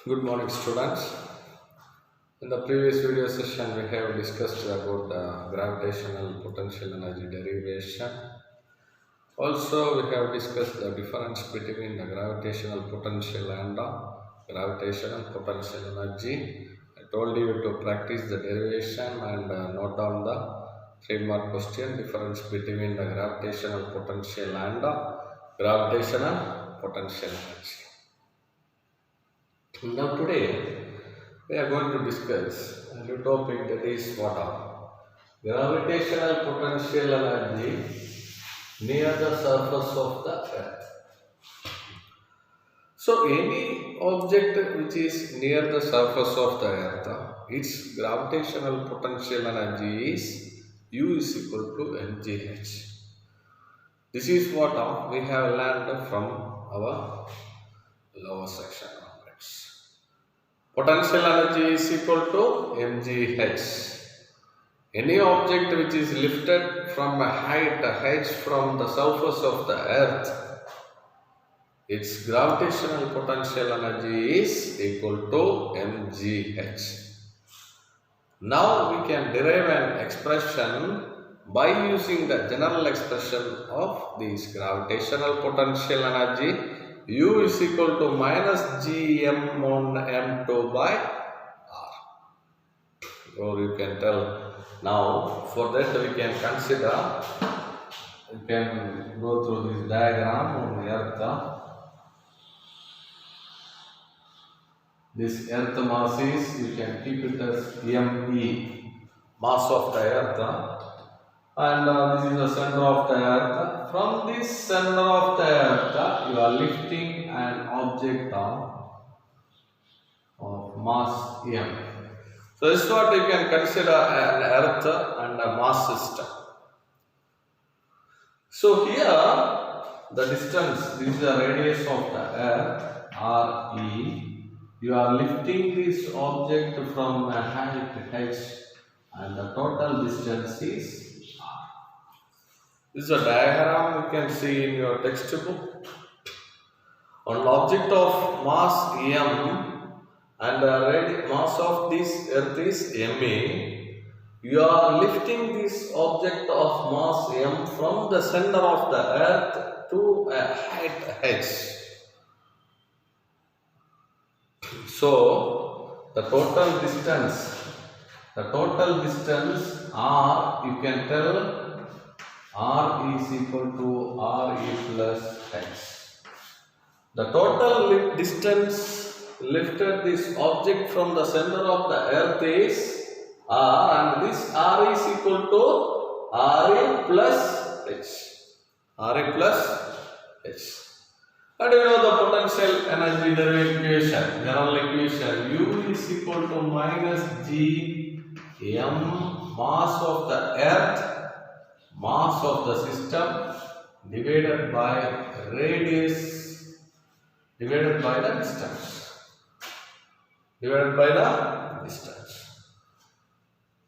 Good morning, students. In the previous video session, we have discussed about gravitational potential energy derivation. Also, we have discussed the difference between the gravitational potential and the gravitational potential energy. I told you to practice the derivation and note down the 3-mark question, difference between the gravitational potential and the gravitational potential energy. Now today we are going to discuss a new topic, that is what are gravitational potential energy near the surface of the earth. So any object which is near the surface of the earth, its gravitational potential energy is U is equal to mgh. This is what we have learned from our lower section. Potential energy is equal to mgh. Any object which is lifted from a height h from the surface of the earth, its gravitational potential energy is equal to mgh. Now we can derive an expression by using the general expression of this gravitational potential energy. U is equal to minus Gm on m2 by r. Or you can tell now, for that we can consider, you can go through this diagram on earth. This earth mass is, you can keep it as me, mass of the earth. And this is the center of the earth. From this center of the earth, you are lifting an object of mass m. So this is what you can consider an earth and a mass system. So here the distance, this is the radius of the earth, Re. You are lifting this object from a height h, and the total distance is. This is a diagram you can see in your textbook. On an object of mass m and the mass of this earth is me, you are lifting this object of mass m from the center of the earth to a height h. So the total distance r, you can tell r is equal to Re plus h. The total distance lifted this object from the center of the earth is r, and this r is equal to Re plus h. Re plus h. And you know the potential energy derivation, general equation, U is equal to minus G m mass of the earth, mass of the system divided by radius divided by the distance.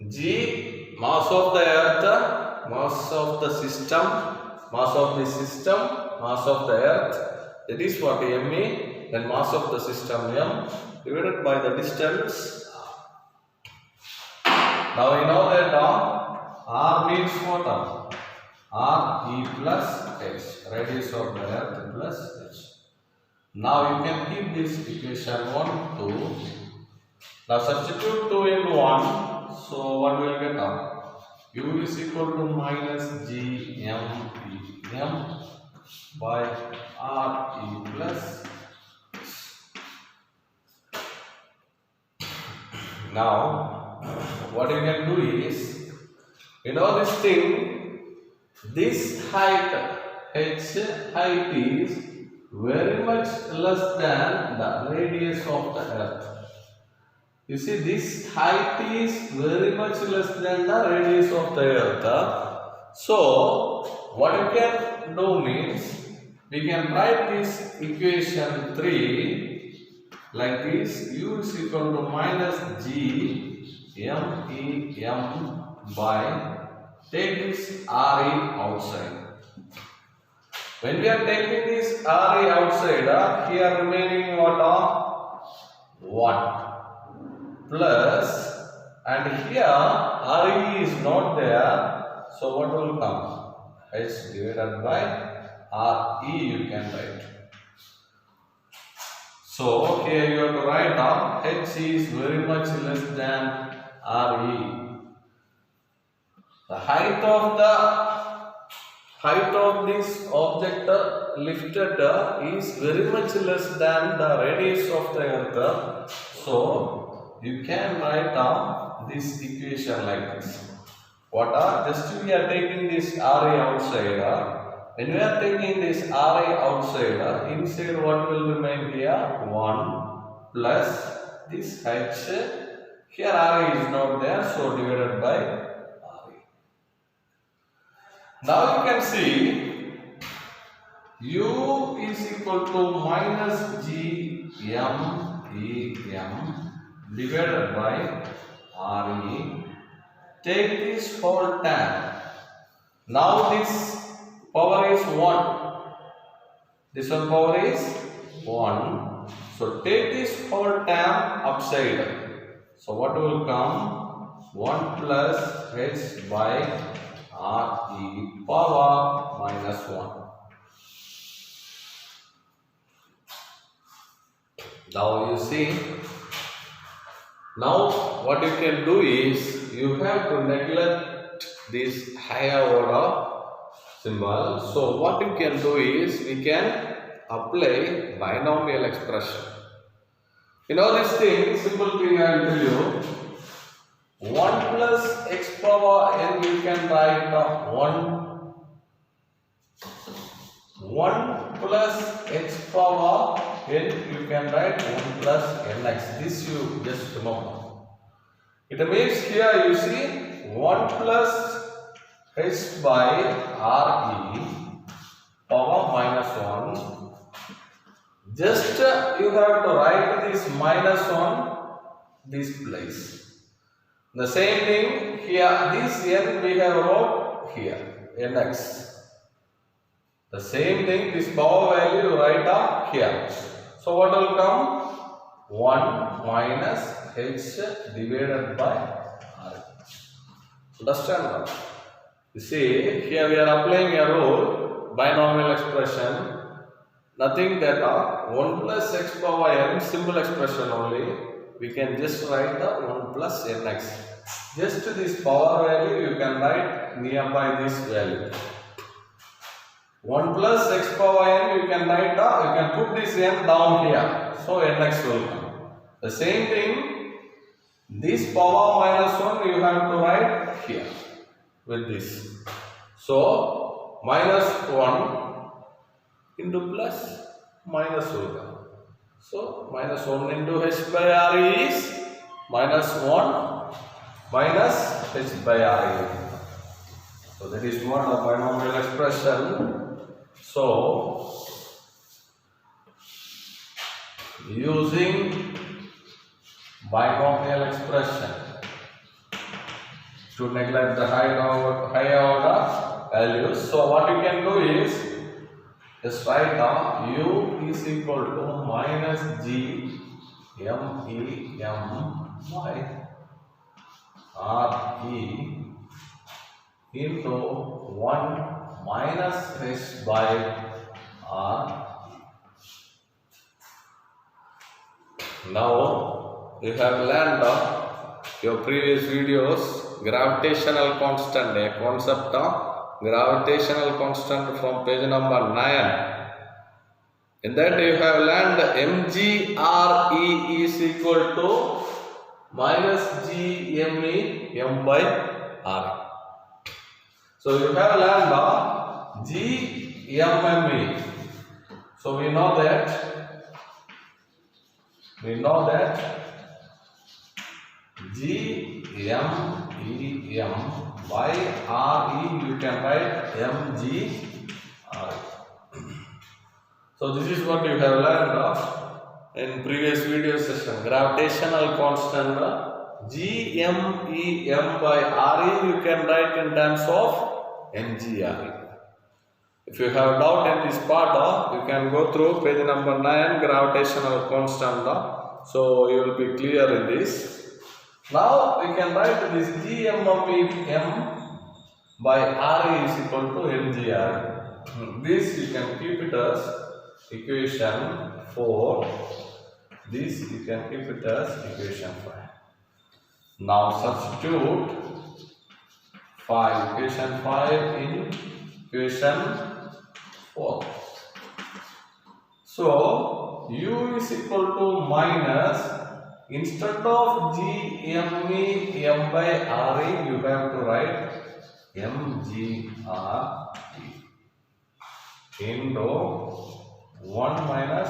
G, mass of the earth, mass of the system, mass of the system, mass of the earth, that is what me, then mass of the system m divided by the distance. Now we know that R means what? Re plus h, radius of the earth plus h. Now you can keep this equation 1, 2. Now substitute 2 in 1. So what will get out? U is equal to minus G m by Re plus h. Now what you can do is, you know this thing, this height h height is very much less than the radius of the earth. You see, this height is very much less than the radius of the earth. So what you can do means, we can write this equation 3 like this. U is equal to minus G m by, take this Re outside. When we are taking this Re outside, here remaining what? 1 plus, and here RE is not there, so what will come? H divided by RE you can write. So here you have to write down H is very much less than RE. The height of this object lifted is very much less than the radius of the earth. So you can write down this equation like this. What are, just we are taking this RA outside. When we are taking this RA outside, inside what will remain here? 1 plus this H. Here RA is not there, so divided by RA. Now you can see U is equal to minus GMEM divided by RE. Take this whole term. Now this power is 1. This one power is 1. So take this whole term upside. So what will come? 1 plus H by RE power minus 1. Now you see. Now what you can do is you have to neglect this higher order symbol. So what you can do is we can apply binomial expression. You know this thing, simple thing I will tell you. 1 plus x power n you can write 1 plus x power n you can write 1 plus nx. This you just remember. It means here you see 1 plus h by RE power minus 1. Just you have to write this minus 1 this place. The same thing here, this n we have wrote here, nx. The same thing, this power value you write up here. So what will come? 1 minus h divided by R. Understand that? You see, here we are applying a rule, binomial expression. Nothing that 1 plus x power n, simple expression only. We can just write the 1 plus nx. Just this power value you can write nearby this value. 1 plus x power n you can write, you can put this n down here. So nx will come. The same thing, this power minus 1 you have to write here with this. So minus 1 into plus minus will come. So minus 1 into h by RE is minus 1 minus h by RE. So that is what the binomial expression. So using binomial expression to neglect the higher order values. So what you can do is just write down U is equal to minus GMEM by RE into 1 minus h by RE. Now you have learned your previous videos gravitational constant, a concept of gravitational constant from page number 9. In that you have learned mgre is equal to minus GMEM by RE. So you have learned GMME. So we know that GMEM by RE you can write mgre. So this is what you have learned in previous video session. Gravitational constant GMEM by RE you can write in terms of mgre. If you have doubt in this part, you can go through page number 9, gravitational constant So you will be clear in this. Now we can write this GMM by RE is equal to MGRE. This you can keep it as equation 4. This you can keep it as equation 5. Now substitute equation 5 in equation 4. So U is equal to minus, instead of GME M by RE, you have to write MGRE into 1 minus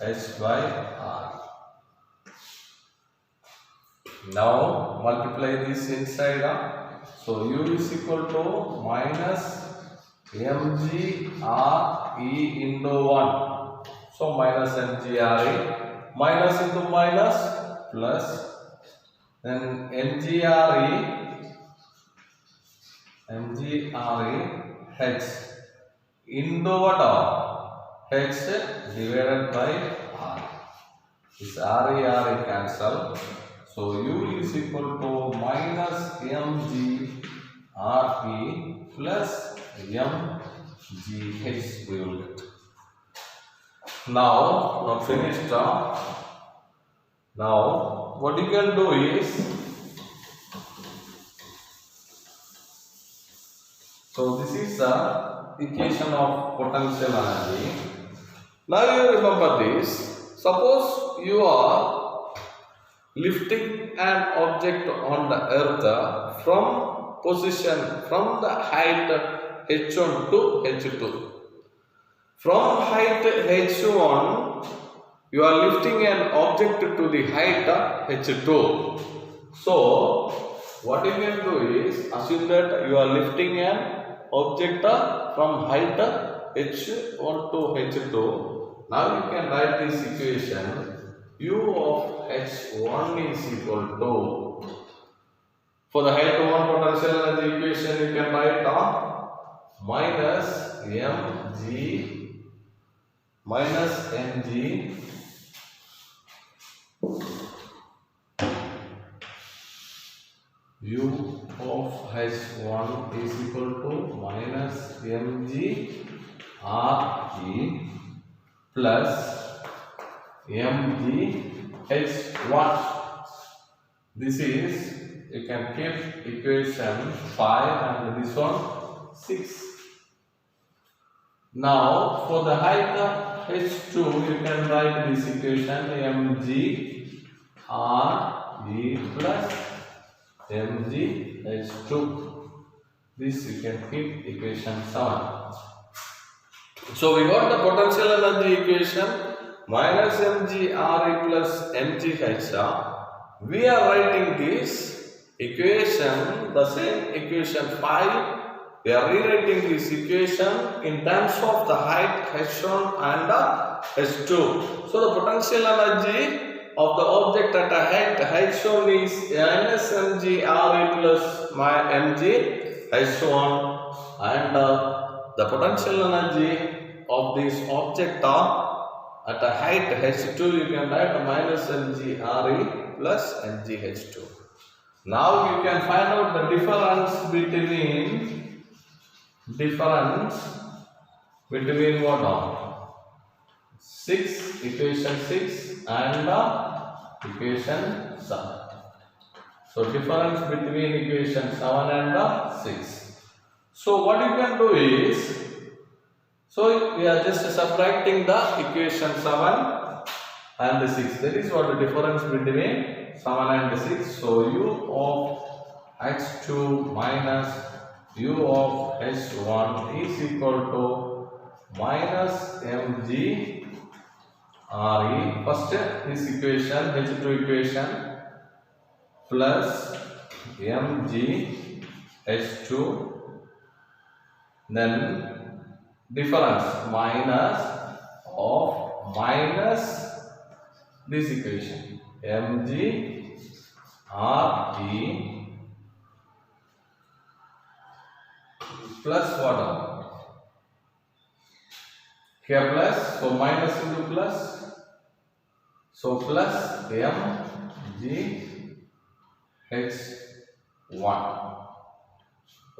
H by R. Now multiply this inside. So U is equal to minus MGRE into 1. So minus MGRE, minus into minus plus, then MGRE H into what? H divided by R. This RE cancel. So U is equal to minus MGRE plus MGH we will get. Now finished. Now what you can do is, so this is the equation of potential energy. Now you remember this. Suppose you are lifting an object on the earth from the height h1 to h2. From height h1, you are lifting an object to the height h2. So what you can do is, assume that you are lifting an object from height h1 to h2. Now you can write this equation. U of h1 is equal to, for the height 1 potential energy equation you can write minus mg U of h1 is equal to minus mg RE plus mgh1. This is, you can keep equation 5 and this one 6. Now for the height h2, you can write this equation mg RE plus mgh2. This you can keep equation 7. So we got the potential energy equation minus mgRE plus mgh. We are writing this equation, the same equation 5. We are rewriting this equation in terms of the height h1 and h2. So the potential energy of the object at a height h1 is minus mgRE plus mgh1, and the potential energy of this object at a height h2 you can write minus mgRE plus mgh2. Now you can find out the difference between what? 6, equation 6 and equation 7. So difference between equation 7 and 6. So what you can do is, so we are just subtracting the equation 7 and 6. That is what the difference between 7 and 6. So U of h2 minus U of h1 is equal to minus mg RE. First this equation, h2 equation, plus mg h2, then difference minus this equation mg RE plus what? Here plus, so minus into plus. So plus mgh1.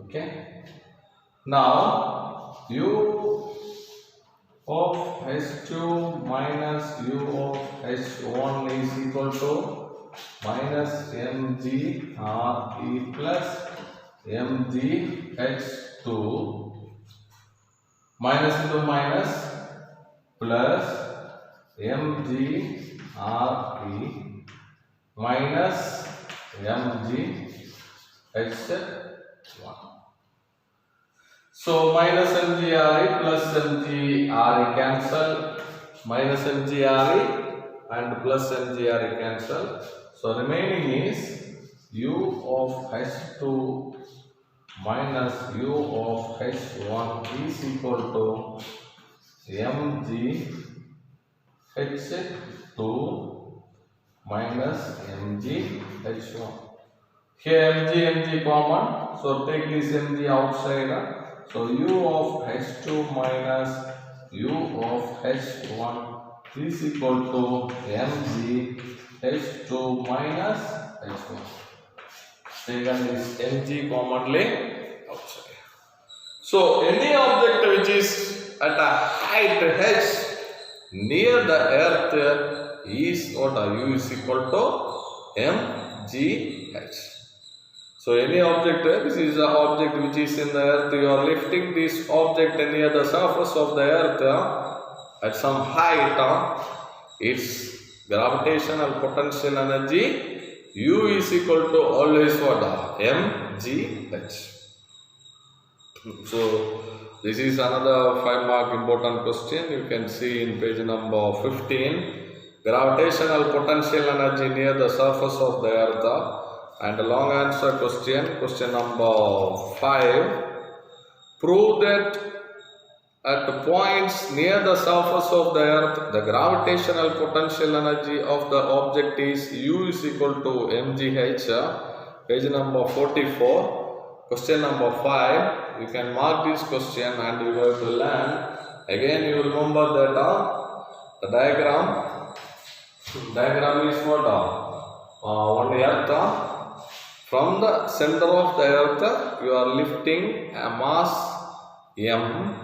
Okay. Now u of h2 minus u of h1 is equal to minus mgre plus mgh2 minus into minus plus mgre minus mgh1. So minus mgre plus mgre cancel, minus mgre and plus mgre cancel. So remaining is u of h2 minus u of h1 is equal to mgh2 minus mgh1. Here mg common, so take this mg outside. So u of h2 minus u of h1 is equal to mgh2 minus h1. Taken this mg commonly outside. So any object which is at a height h near the earth is what u is equal to mgh. So any object, this is an object which is in the earth, you are lifting this object near the surface of the earth at some height, its gravitational potential energy u is equal to always what? mgh. So this is another 5-mark important question. You can see in page number 15. Gravitational potential energy near the surface of the earth. And the long answer question, question number 5. Prove that at points near the surface of the earth, the gravitational potential energy of the object is u is equal to mgh. Page number 44. Question number 5. You can mark this question and you have to learn. Again, you remember that the diagram is what? One earth. From the center of the earth, you are lifting a mass m.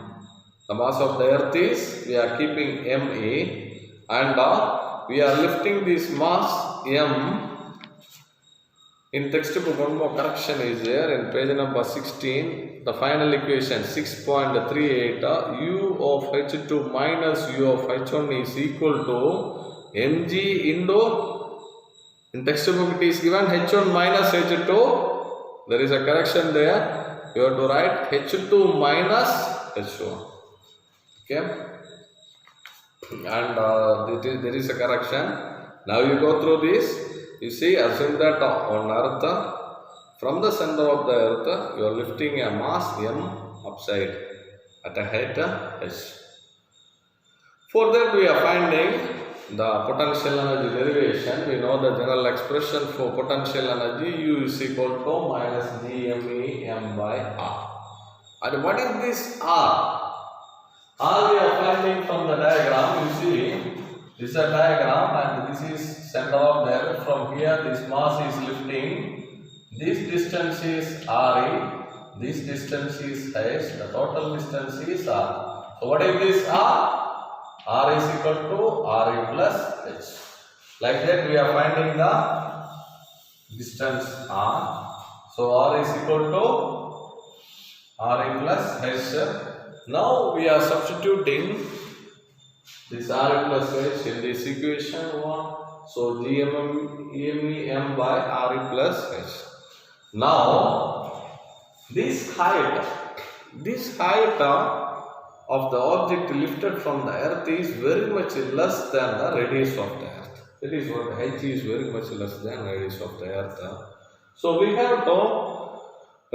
The mass of the earth is, we are keeping ma, and we are lifting this mass m. In textbook, one more correction is there in page number 16. The final equation 6.38 u of h2 minus u of h1 is equal to mg into. In textbook it is given h1 minus h2. There is a correction there. You have to write h2 minus h1. Okay. And there is a correction. Now you go through this. You see, assume that on earth, from the center of the earth, you are lifting a mass m upside at a height h. For that we are finding the potential energy derivation. We know the general expression for potential energy u is equal to minus dme m by r. And what is this r? R we are finding from the diagram. You see, this is a diagram and this is center of the earth. From here this mass is lifting. This distance is re. This distance is h. The total distance is r. So what is this r? R is equal to Re plus H. Like that we are finding the distance R. So R is equal to Re plus H. Now we are substituting this Re plus H in this equation 1. So Gm by Re plus H. Now this height of the object lifted from the earth is very much less than the radius of the earth. That is what h is very much less than radius of the earth. So we have to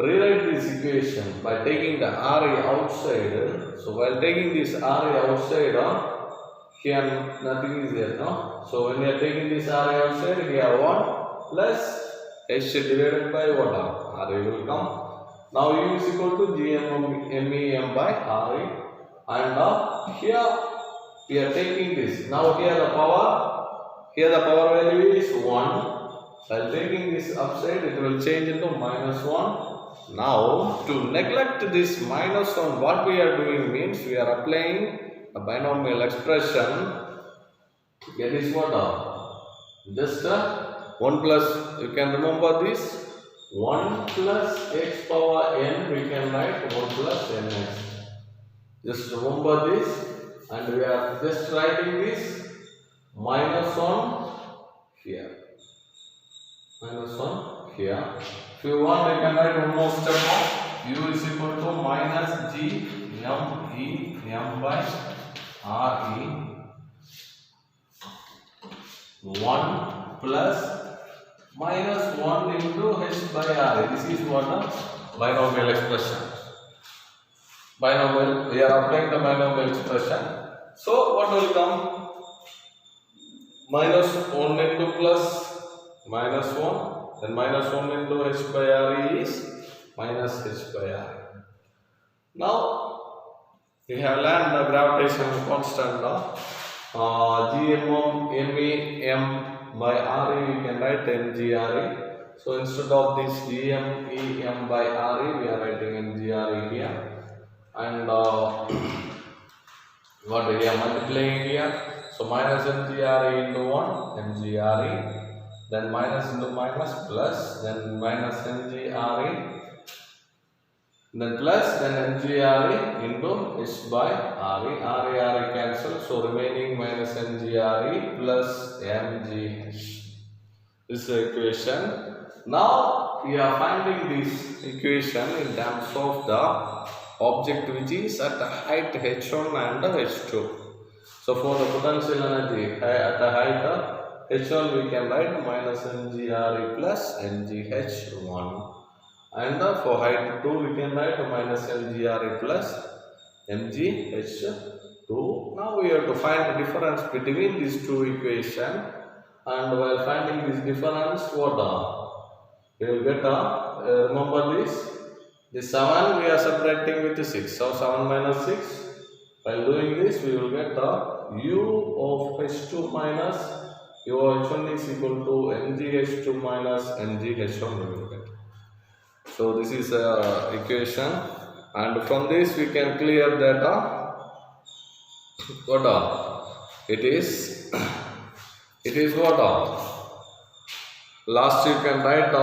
rewrite this equation by taking the Ra outside. So while taking this Ra outside, here nothing is there, no? So when we are taking this Ra outside, here 1 plus h divided by what? Ra will come. Now u is equal to Gm by Ra. And here we are taking this. Now here the power Here the power value is 1. While taking this upside, it will change into -1. Now, to neglect this -1, what we are doing means we are applying a binomial expression. That is what? Just 1 plus, you can remember this, 1 plus x power n, we can write 1 plus nx. Just remember this, and we are just writing this -1 here. -1 here. If you want, you can write one more step of u is equal to minus G.P.E by RE 1 plus -1 into h by r. This is what a binomial expression. Binomial, we are applying the binomial expression. So what will come? -1 into plus -1, then -1 into h by r is minus h by r. Now we have learned the gravitational constant now. G.M.E.M by RE, we can write mgre. So instead of this G.M.E.M by RE, we are writing mgre here. And what we are multiplying here? So minus mgre into 1, mgre. Then minus into minus, plus, then minus mgre. Then plus, then mgre into h by re. Re cancel, so remaining minus mgre plus mgh. This is the equation. Now we are finding this equation in terms of the object which is at the height h1 and h2. So for the potential energy at the height h1, we can write minus mgre plus mgh1. And for height 2, we can write minus mgre plus mgh2. Now we have to find the difference between these two equations. And while finding this difference, what we will get? Remember this. This 7 we are separating with 6. So 7 minus 6. While doing this, we will get u of h2 minus u of h1 is equal to mgh2 minus mgh1 we will get. So this is a equation, and from this we can clear that what it is what last you can write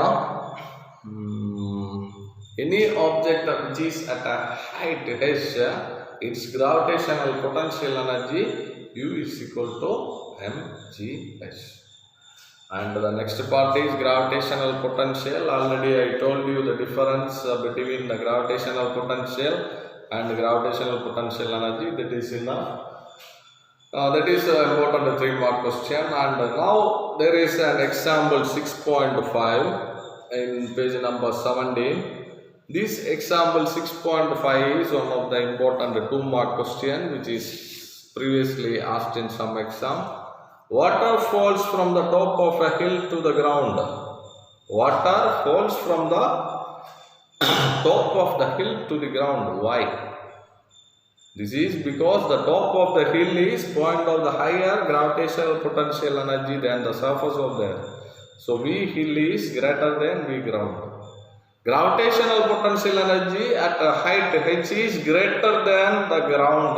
any object which is at a height h, its gravitational potential energy u is equal to mgh. And the next part is gravitational potential. Already I told you the difference between the gravitational potential and the gravitational potential energy. That is enough. That is important 3-mark question. And now there is an example 6.5 in page number 17. This example 6.5 is one of the important 2-mark question which is previously asked in some exam. Water falls from the top of a hill to the ground. Water falls from the top of the hill to the ground. Why? This is because the top of the hill is point of the higher gravitational potential energy than the surface of the earth. So V hill is greater than V ground. Gravitational potential energy at a height h is greater than the ground.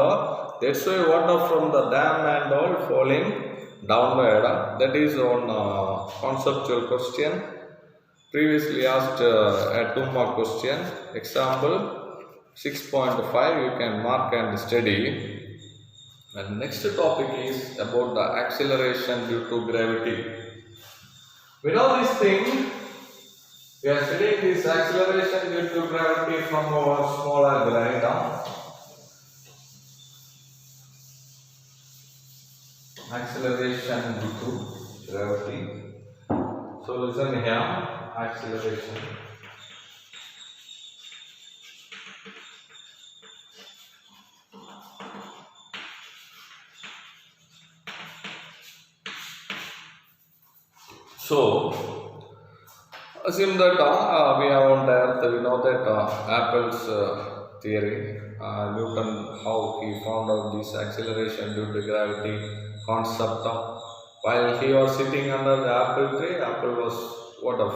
That's why water from the dam and all falling downward. That is one conceptual question previously asked a 2-mark question. Example 6.5 you can mark and study. And next topic is about the acceleration due to gravity. We know this thing. We are studying this acceleration due to gravity from our smaller grade. Acceleration due to gravity. So listen here, acceleration. So assume that we are on the earth. We know that Apple's theory, Newton, how he found out this acceleration due to gravity concept. While he was sitting under the apple tree, apple was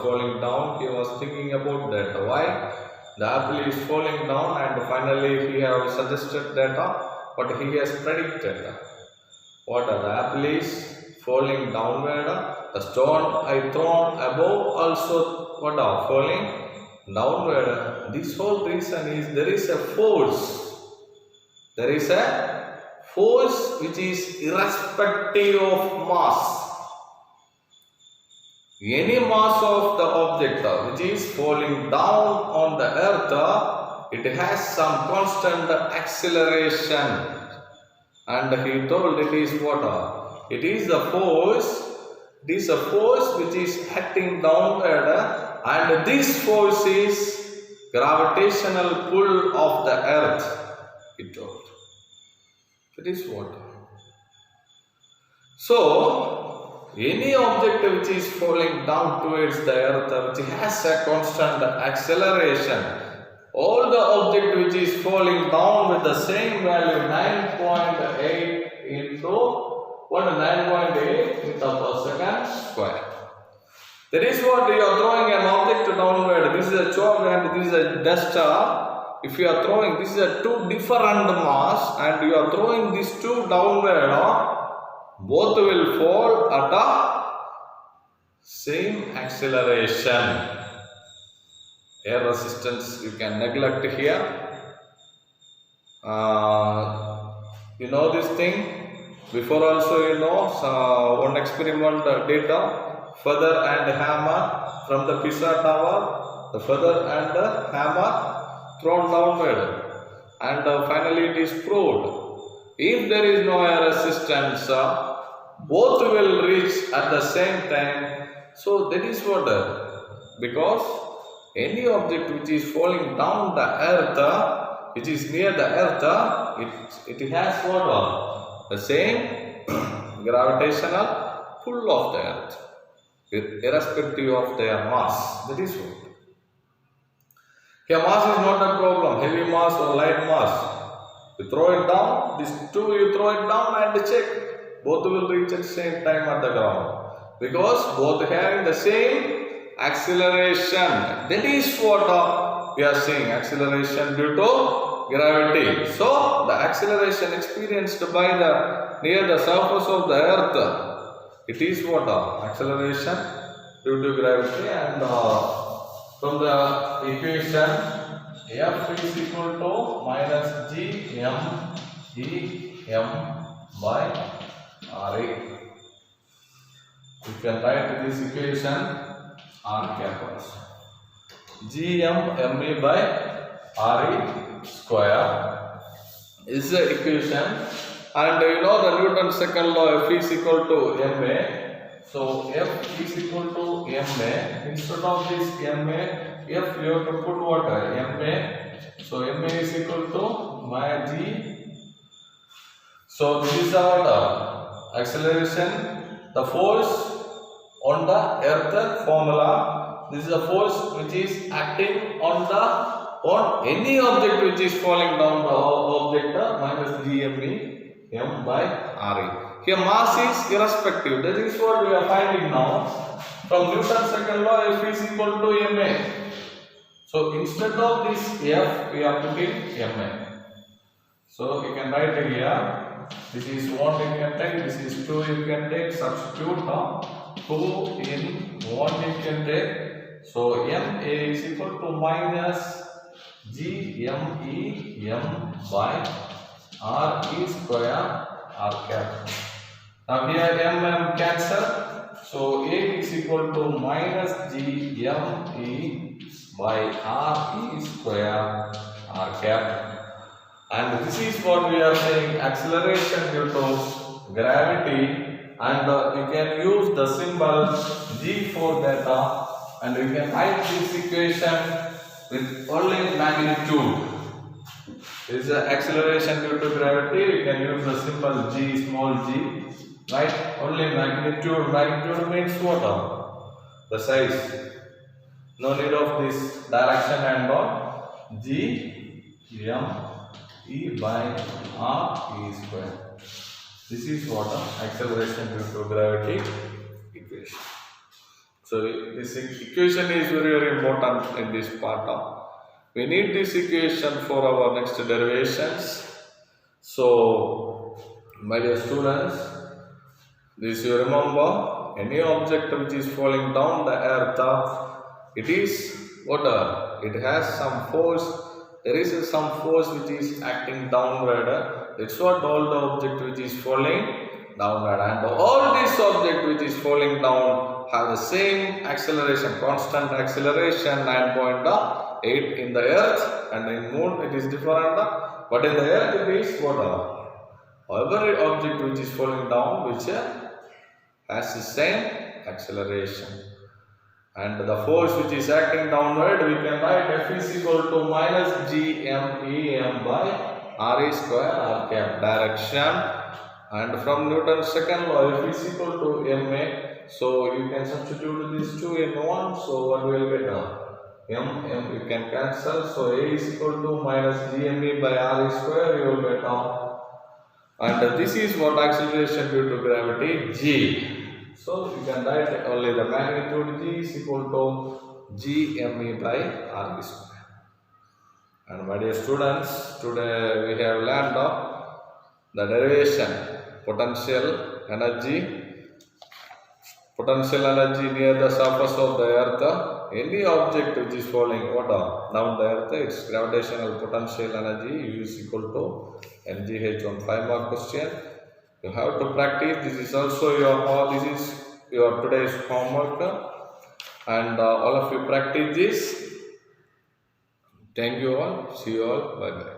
falling down. He was thinking about that. Why the apple is falling down, and finally he has suggested that what he has predicted. What the apple is falling downward. The stone I thrown above also falling downward. This whole reason is there is a force. There is a force which is irrespective of mass. Any mass of the object which is falling down on the earth, it has some constant acceleration. And he told it is what? It is the force. It is a force which is acting downward, and this force is gravitational pull of the earth. He told. That is what. So, any object which is falling down towards the earth, which has a constant acceleration, all the object which is falling down with the same value 9.8 into 9.8 meter per second square. That is what you are throwing an object downward. This is a chalk and this is a duster. If you are throwing, this is a two different mass, and you are throwing these two downward, both will fall at a same acceleration. Air resistance you can neglect here. You know this thing. Before also you know one experiment did feather and hammer from the Pisa tower. The feather and the hammer thrown downward, and finally it is proved. If there is no air resistance, both will reach at the same time. So that is what because any object which is falling down the earth, which is near the earth, it has what? The same gravitational pull of the earth, irrespective of their mass. That is what. Here mass is not a problem, heavy mass or light mass. You throw it down, these two you throw it down and check. Both will reach at the same time at the ground. Because both having the same acceleration. That is what we are seeing, acceleration due to gravity. So the acceleration experienced by the near the surface of the earth, it is what? Acceleration due to gravity, and from the equation F is equal to minus G.M.E.M. by RE. You can write this equation R cap also. G.M.M.E. by RE square is the equation, and you know the Newton's second law, F is equal to ma. So F is equal to ma. Instead of this ma, F you have to put what? Ma. So ma is equal to my G. So this is our acceleration, the force on the earth formula. This is a force which is acting on any object which is falling down the object, minus G.M.E. M by RE. Here mass is irrespective. That is what we are finding now. From Newton's second law, F is equal to ma. So instead of this F, we are putting ma. So you can write it here. This is 1 you can take, this is 2 you can take, substitute 2 in 1 you can take. So ma is equal to minus G.M.E.M. by RE square R cap. Now here m cancel, so A is equal to minus G.M.E. by RE square R cap. And this is what we are saying, acceleration due to gravity, and you can use the symbol G for data, and you can write this equation with only magnitude. This is the acceleration due to gravity. You can use the symbol G, small g, right? Only magnitude. Magnitude means what? The size. No need of this direction and all. G M E by R E square. This is what acceleration due to gravity equation. So this equation is very, very important in this part. We need this equation for our next derivations. So, my dear students, this you remember, any object which is falling down the earth, it is what? It has some force. There is some force which is acting downward. That's what all the object which is falling downward, and all this object which is falling down have the same acceleration, constant acceleration 9.8 in the earth, and in moon it is different. But in the earth it is what? Every object which is falling down which has the same acceleration. And the force which is acting downward, we can write F is equal to minus G.M.E.M. by R square R cap direction. And from Newton's second law, F is equal to Ma. So you can substitute these two in one. So what will get now? M you can cancel. So A is equal to minus G.M.E. by R square. You will get now. And this is what acceleration due to gravity G. So you can write only the magnitude G is equal to G.M.E. by R square. And my dear students, today we have learned the derivation potential energy near the surface of the earth. Any object which is falling down the earth, its gravitational potential energy U is equal to mgh on 5-mark question. You have to practice. This is also your today's homework, and all of you practice this. Thank you all. See you all. Bye bye.